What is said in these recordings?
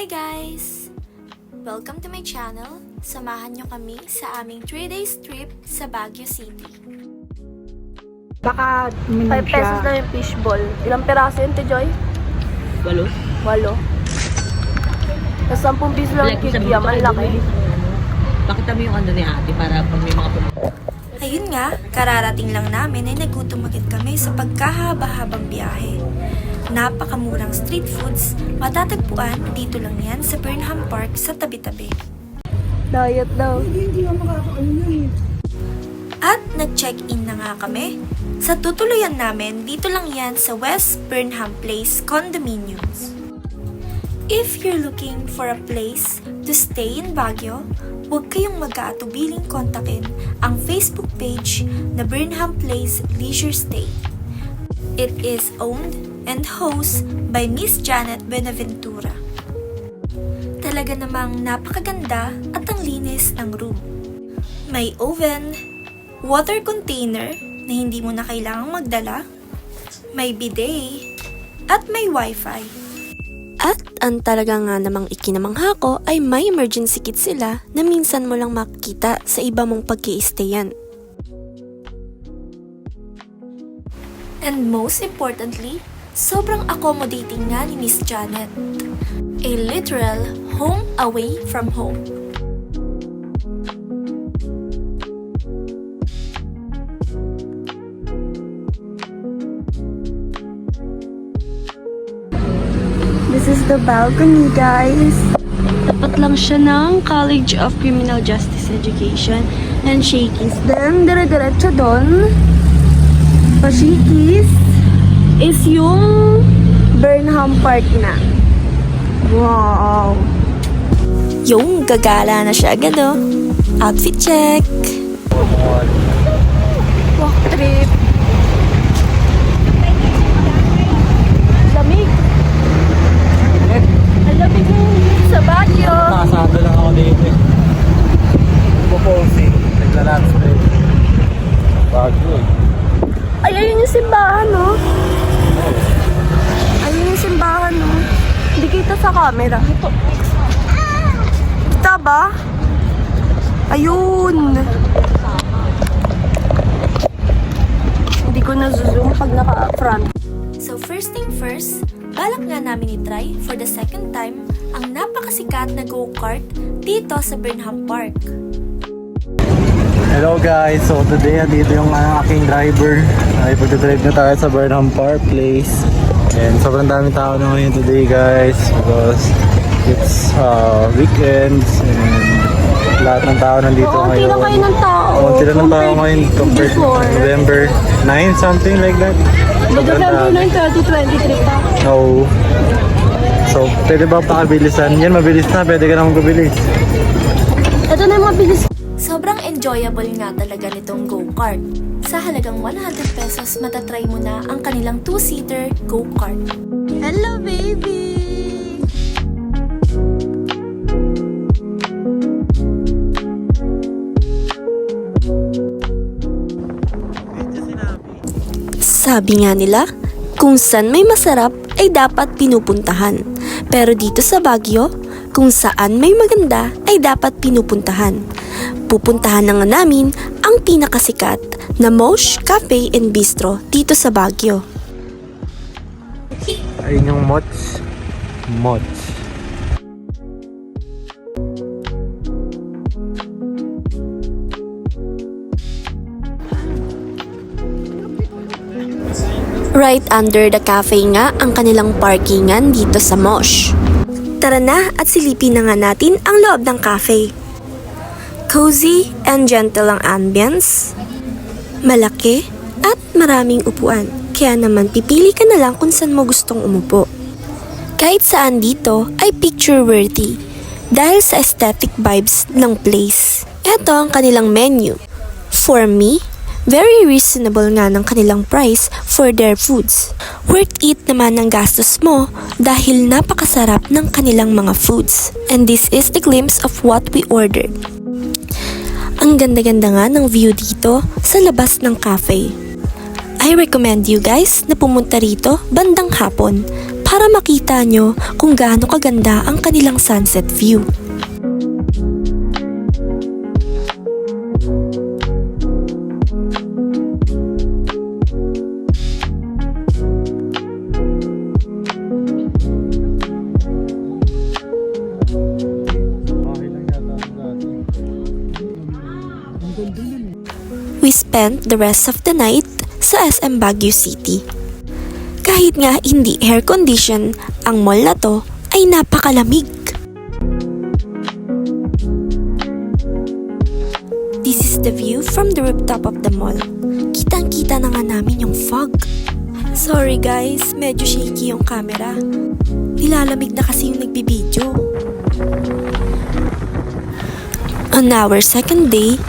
Hi guys! Welcome to my channel. Samahan nyo kami sa aming 3 days trip sa Baguio City. Baka 5 pesos lang yung fishball. Ilang peraso yun, Joy? 8. 8. Tapos 10 piso lang yung kikiyam. Ang laki. Pakita mo yung ano ni ate para pag may mga Ayun nga, kararating lang namin ay nagutom agad kami sa pagkahaba-habang biyahe. Napakamurang street foods, matatagpuan dito lang yan sa Burnham Park sa tabi-tabi. Diet daw. At nag-check-in na nga kami. Sa tutuluyan namin, dito lang yan sa West Burnham Place Condominiums. If you're looking for a place to stay in Baguio, huwag kayong mag-aatubiling kontakin ang Facebook page na Burnham Place Leisure Stay. It is owned and hosted by Miss Janet Benaventura. Talaga namang napakaganda at ang linis ng room. May oven, water container na hindi mo na kailangang magdala, may bidet, at may wifi. At ang talaga nga namang ikinamangha ko ay may emergency kit sila na minsan mo lang makikita sa iba mong pag-i-stayan. And most importantly, sobrang accommodating nga ni Miss Janet. A literal home away from home. This is the balcony, guys. Tapat lang siya ng College of Criminal Justice Education and Shakey's. Then, dire-diretso doon, pa Shakey's, is yung Burnham Park na. Wow! Yung gagala na siya agad oh. Outfit check! Walk trip. Lamig. Ang lamig sa Baguio. Nakasado lang ako dito eh. Puposing, nagla-landscape. Bago eh. Ay, ayun yung simbahan, no? Ayun yung simbahan, no? Hindi kita sa camera. Kita ba? Ayun. Hindi ko na-zoom pag naka-front. So first thing first, balak nga namin i-try for the second time ang napakasikat na go-kart dito sa Burnham Park. Hello guys, so today dito yung aking driver. Ay pagdadrive na tayo sa Burnham Park Place. And sobrang daming tao na ngayon today guys because it's weekends and lahat ng tao nandito Oo, ngayon. lang kayo ng tao. Konti lang ng tao ngayon compared to before. November 9, something like that. Sobrang November dami. 9, 2023 pa. No. So, pwede ba pakabilisan? Yan, mabilis na. Pwede ka naman mabilis. Ito na yung mga bilis. Sobrang enjoyable nga talaga nitong go-kart. Sa halagang 100 pesos matatry mo na ang kanilang 2-seater go-kart. Hello, baby! Sabi nga nila, kung saan may masarap ay dapat pinupuntahan. Pero dito sa Baguio, kung saan may maganda ay dapat pinupuntahan. Pupuntahan na nga namin ang pinakasikat na Mosh Cafe and Bistro dito sa Baguio. Ayun yung Mots. Mots. Right under the cafe nga ang kanilang parkingan dito sa Mosh. Tara na at silipin na nga natin ang loob ng cafe. Cozy and gentle ang ambience. Malaki at maraming upuan. Kaya naman pipili ka na lang kung saan mo gustong umupo. Kahit saan dito ay picture-worthy dahil sa aesthetic vibes ng place. Ito ang kanilang menu. For me, very reasonable nga ng kanilang price for their foods. Worth it naman ang gastos mo dahil napakasarap ng kanilang mga foods. And this is a glimpse of what we ordered. Ang ganda-ganda nga ng view dito sa labas ng cafe. I recommend you guys na pumunta rito bandang hapon para makita nyo kung gaano kaganda ang kanilang sunset view. We spent the rest of the night sa SM Baguio City. Kahit nga hindi air condition, ang mall na to ay napakalamig. This is the view from the rooftop of the mall. Kitang-kita na nga namin yung fog. Sorry guys, medyo shaky yung camera. Nilalamig na kasi yung nagbibideo. On our second day,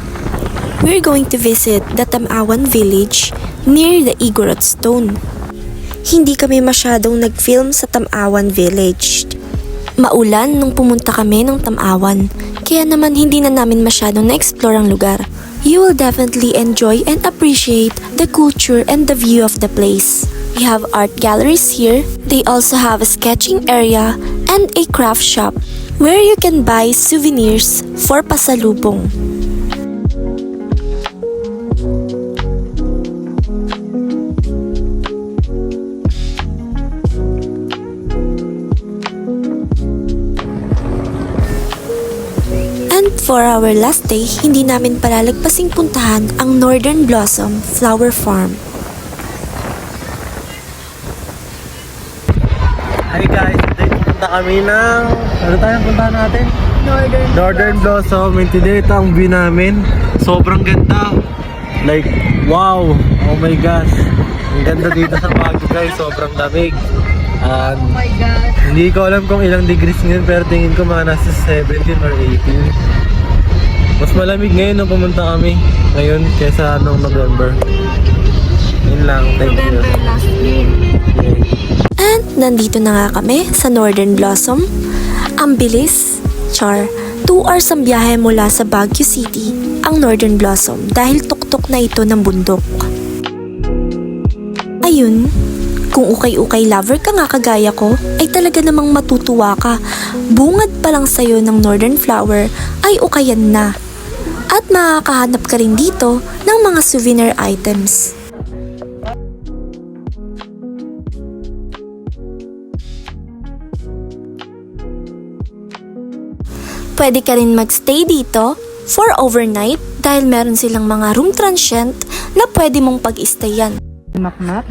we're going to visit the Tamawan village near the Igorot Stone. Hindi kami masyadong nag-film sa Tamawan village. Maulan nung pumunta kami ng Tamawan, kaya naman hindi na namin masyadong na-explore ang lugar. You will definitely enjoy and appreciate the culture and the view of the place. We have art galleries here. They also have a sketching area and a craft shop where you can buy souvenirs for pasalubong. And for our last day, hindi namin palalagpasing puntahan ang Northern Blossom Flower Farm. Hi guys, today pupunta kami ng... Ano tayong puntahan natin? Northern Blossom. And today ito ang view namin. Sobrang ganda. Like, wow! Oh my gosh! Ang ganda dito sa Baguio guys. Sobrang lamig. Oh my God. Hindi ko alam kung ilang degrees ngayon, pero tingin ko mga nasa 17 or 18. Mas malamig ngayon nung pumunta kami ngayon kesa nung November. Yun lang, thank you. November last year. Okay. And nandito na nga kami sa Northern Blossom. Ang bilis, char. 2 hours ang biyahe mula sa Baguio City ang Northern Blossom dahil tuktok na ito ng bundok. Ayun, kung ukay-ukay lover ka nga kagaya ko, ay talaga namang matutuwa ka. Bungad pa lang sa'yo ng northern flower ay ukayan na. At makakahanap ka rin dito ng mga souvenir items. Pwede ka rin magstay dito for overnight dahil meron silang mga room transient na pwede mong pag-stayan. Makmak.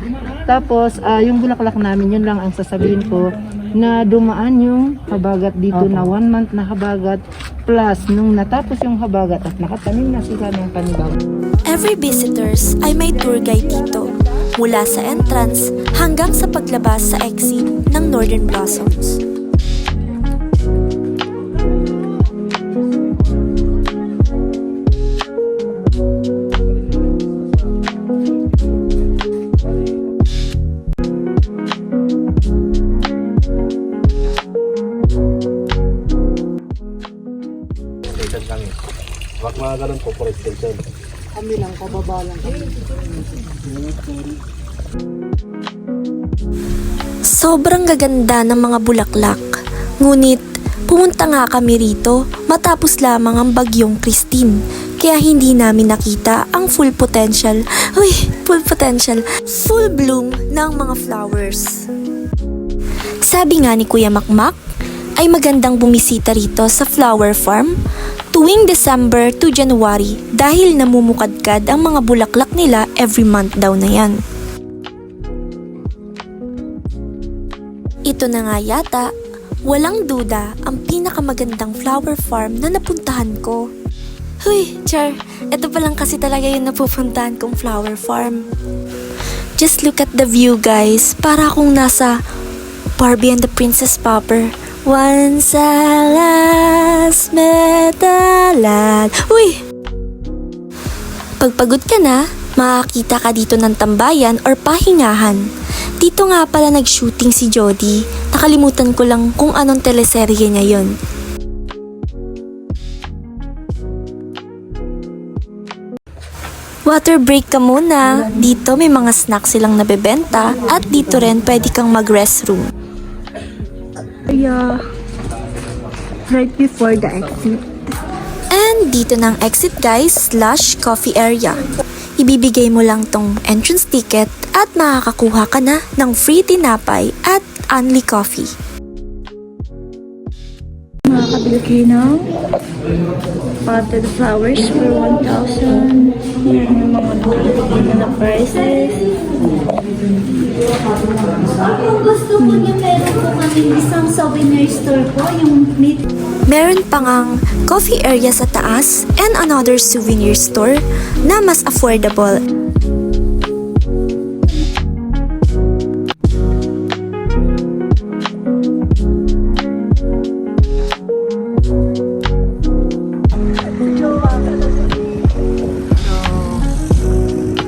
Tapos, yung bulaklak namin, yun lang ang sasabihin ko, na dumaan yung habagat dito na 1 month na habagat plus nung natapos yung habagat at nakatanim na sila ng panibago. Every visitors ay may tour guide dito mula sa entrance hanggang sa paglabas sa exit ng Northern Blossoms. Wag mga ganun po, for extension. Kami lang, pababa lang kami. Sobrang gaganda ng mga bulaklak. Ngunit, pumunta nga kami rito matapos lamang ang bagyong Christine. Kaya hindi namin nakita ang full potential, full bloom ng mga flowers. Sabi nga ni Kuya Makmak, ay magandang bumisita rito sa flower farm tuwing December to January dahil namumukadkad ang mga bulaklak nila every month daw na yan. Ito na nga yata, walang duda, ang pinakamagandang flower farm na napuntahan ko. Huy, Char, ito pa lang kasi talaga yung napupuntahan kong flower farm. Just look at the view guys, para akong nasa Barbie and the Princess Popper. Once I last met a lad. Uy! Pagpagod ka na, makakita ka dito ng tambayan or pahingahan. Dito nga pala nag-shooting si Jody. Nakalimutan ko lang kung anong teleserye niya yon. Water break ka muna. Dito may mga snacks silang nabebenta at dito rin pwede kang mag-restroom. Yeah. Right before the exit. And dito ng exit guys, / coffee area. Ibibigay mo lang tong entrance ticket at makakakuha ka na ng free tinapay at only coffee. Makakabili kayo ng potted flowers for 1,000. Yan yung mga nakakabili na prices. Kung gusto mo niya, meron po kami isang souvenir store po, yung meat. Meron pang ang coffee area sa taas and another souvenir store na mas affordable.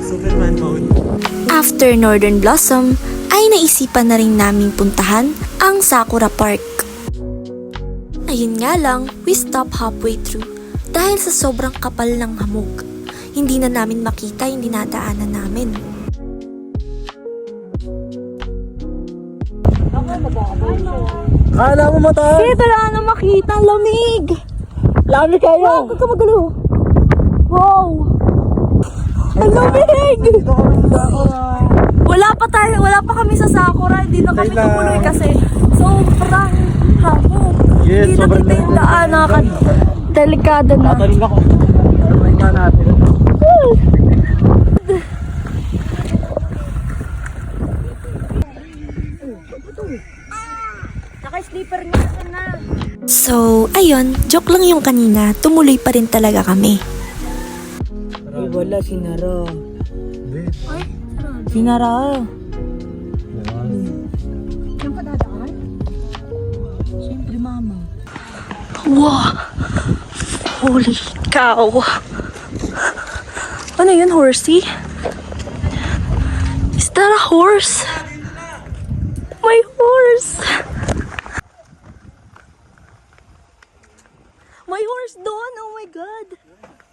Superman mode. After Northern Blossom, ay naisipan na rin naming puntahan ang Sakura Park. Ayun nga lang, we stop halfway through dahil sa sobrang kapal ng hamog. Hindi na namin makita yung dinadaanan namin. Kala mo mata? Dito lang na makita ang lamig. Lamig kayo. Wow, huwag ka magalo. Wow. Ang lamig. Wala pa kami sa Sakura. Hindi na kami Kailan? tumuloy kasi sobrang hamog. Yes, Hindi sobrang nakita yung daan. Delikado na. Tataling ako. Tataling ka natin. Naka-sleeper niya na. So, ayun, joke lang yung kanina, tumuloy pa rin talaga kami. Ay, wala, sinara. Hindi. Sinara. Saan ka dadaan? Siyempre, mama. Wow! Holy cow! Ano yun, horsey? Is that a horse? My horse! My horse doon! Oh my God!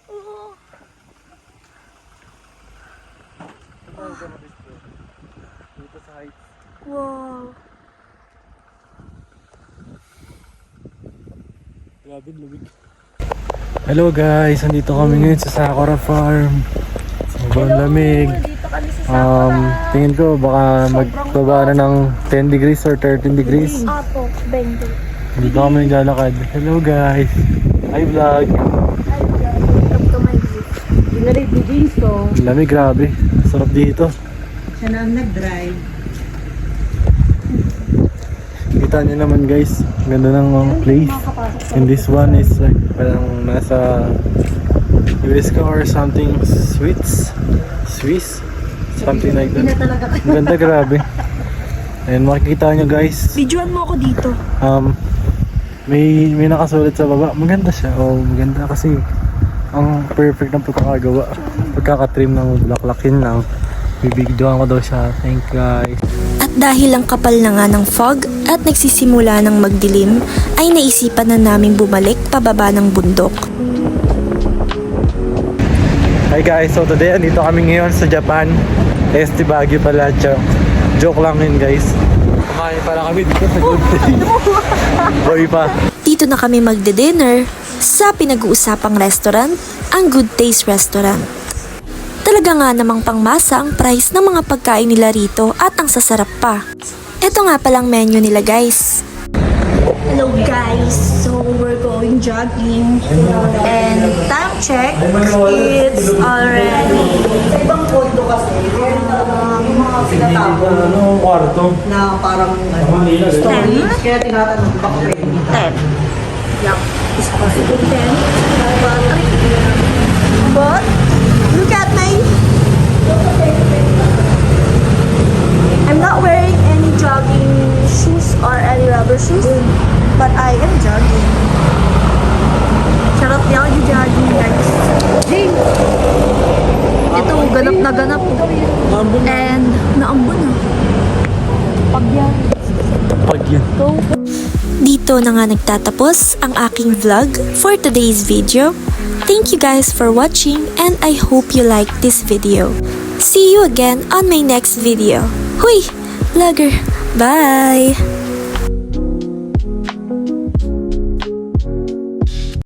Oh. Wow! Hello guys, andito kami ngayon sa Sakura Farm. Sobrang lamig. Tingin ko baka magbaba na ng 10 degrees or 13 degrees. Apo, Benjo. Dito kami naglalakad. Hello guys. Hi vlog. Welcome to my view. Pinarit ni jeans ko. Lamig, grabe. Sarap dito. Siya na ang nag-drive. Kita niyo naman guys, ganda ng mga place. And this one is like parang nasa US ka or something Swiss, something like that. Ang ganda, grabe. And makikita nyo guys, Videoan mo ako dito. may nakasulat sa baba. Maganda siya. Oh, maganda kasi ang perfect ng pagkakagawa. Pagkakatrim ng bulaklakin lang. Bibigdoan ko daw siya. Thank you guys. At dahil ang kapal na nga ng fog at nagsisimula ng magdilim, ay naisipan na namin bumalik pababa ng bundok. Hi guys, so today andito kami ngayon sa Japan. ST Baguio pala. Joke lang yun guys. Kumain pala kami dito sa Good Day. Boy pa. Dito na kami magde-dinner sa pinag-uusapang restaurant, ang Good Taste Restaurant. Talaga nga namang pangmasa ang price ng mga pagkain nila rito at ang sasarap pa. Ito nga palang menu nila guys. Hello guys, so we're going jogging and time check, it's already Ibang kondo kasi, mga pinatawag Anong kwarto? na parang stories. Kaya tinatanong ko baka pwede dito. 10. Yup, it's possible 10. But look at my, I'm not wearing any jogging shoes or any rubber shoes, but I am jogging. Charot niya ako jogging guys. Ito, ganap na ganap. And naambon na. Pag yan. Dito na nga nagtatapos ang aking vlog for today's video. Thank you guys for watching and I hope you liked this video. See you again on my next video. Huy! Vlogger! Bye!